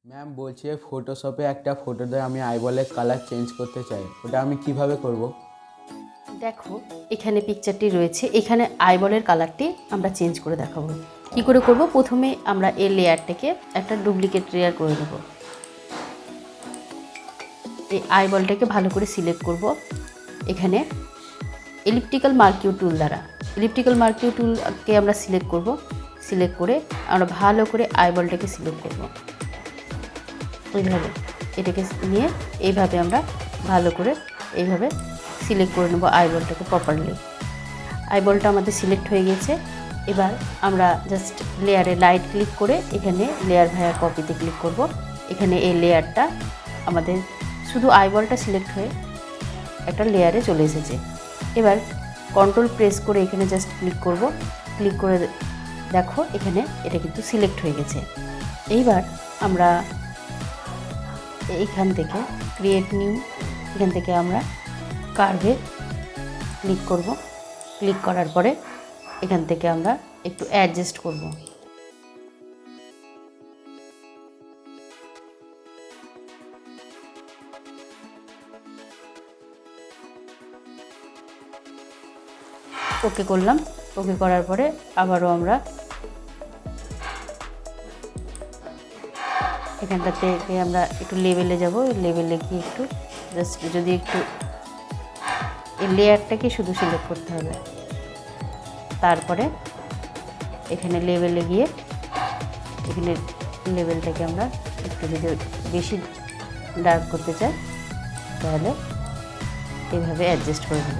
Ma'am বলছি ফটোশপে একটা ফটোতে আমি আইবলের কালার চেঞ্জ করতে চাই, ওটা আমি কিভাবে করব? দেখো এখানে পিকচারটি রয়েছে, এখানে আইবলের কালারটি আমরা চেঞ্জ করে দেখাবো। কি করে করব? প্রথমে আমরা এই লেয়ারটাকে একটা ডুপ্লিকেট লেয়ার করে নেব। এই আইবলটাকে ভালো করে সিলেক্ট করব। এখানে এলিপ্টিক্যাল মার্কিউ টুল দ্বারা এলিপ্টিক্যাল মার্কিউ টুলকে আমরা সিলেক্ট করব। সিলেক্ট করে আমরা ভালো করে আইবলটাকে সিলেক্ট করব। এইভাবে এটাকে নিয়ে এইভাবে আমরা ভালো করে এইভাবে সিলেক্ট করে নেব আইবলটাকে প্রপারলি। আইবলটা আমাদের সিলেক্ট হয়ে গেছে। এবার আমরা জাস্ট লেয়ারে রাইট ক্লিক করে এখানে লেয়ার ভায়া কপিতে ক্লিক করব। এখানে এই লেয়ারটা আমাদের শুধু আইবলটা সিলেক্ট হয়ে একটা লেয়ারে চলে এসেছে। এবার কন্ট্রোল প্রেস করে এখানে জাস্ট ক্লিক করব। ক্লিক করে দেখো এখানে এটা কিন্তু সিলেক্ট হয়ে গেছে। এইবার আমরা এইখান থেকে ক্রিয়েট নিউ, এখান থেকে আমরা কার্ভে ক্লিক করব। ক্লিক করার পরে এখান থেকে আমরা একটু অ্যাডজাস্ট করব। ওকে করলাম। ওকে করার পরে আবারও আমরা এখানটা থেকে আমরা একটু লেভেলে যাব। লেভেলে গিয়ে একটু জাস্ট যদি একটু এই লেয়ারটাকে শুধু সিলেক্ট করতে হবে। তারপরে এখানে লেভেলে গিয়ে এখানে লেভেলটাকে আমরা একটু যদি বেশি ডার্ক করতে চাই তাহলে এইভাবে অ্যাডজাস্ট করে দেব,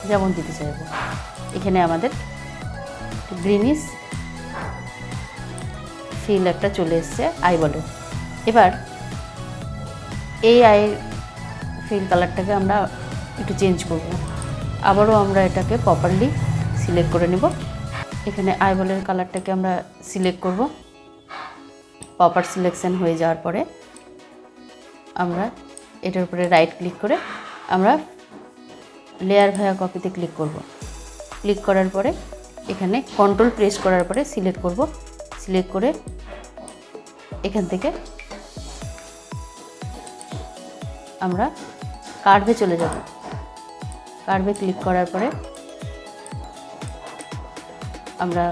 যেমন দিতে চাইব। এখানে আমাদের গ্রিনিশ ফিল একটা চলে এসছে আইবলে। এবার এই আই ফিল কালারটাকে আমরা একটু চেঞ্জ করব। আবারও আমরা এটাকে প্রপারলি সিলেক্ট করে নেব। এখানে আইবলের কালারটাকে আমরা সিলেক্ট করব। প্রপার সিলেকশন হয়ে যাওয়ার পরে আমরা এটার উপরে রাইট ক্লিক করে আমরা লেয়ার ভায়া কপিতে ক্লিক করব। ক্লিক করার পরে এখানে কন্ট্রোল প্রেস করার পরে সিলেক্ট করব। সিলেক্ট করে এখান থেকে আমরা কার্ভে চলে যাব। কার্ভে ক্লিক করার পরে আমরা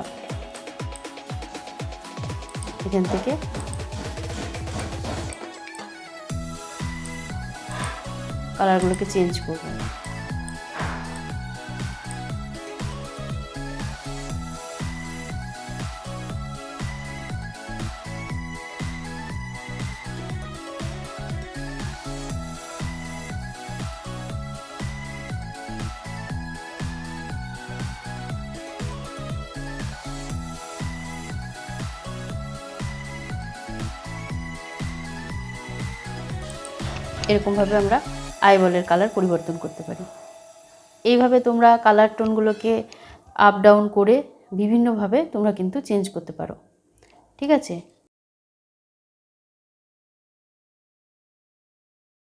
এখান থেকে কালারগুলোকে চেঞ্জ করব। এরকমভাবে আমরা আইবলের কালার পরিবর্তন করতে পারি। এইভাবে তোমরা কালার টোনগুলোকে আপ ডাউন করে বিভিন্নভাবে তোমরা কিন্তু চেঞ্জ করতে পারো। ঠিক আছে।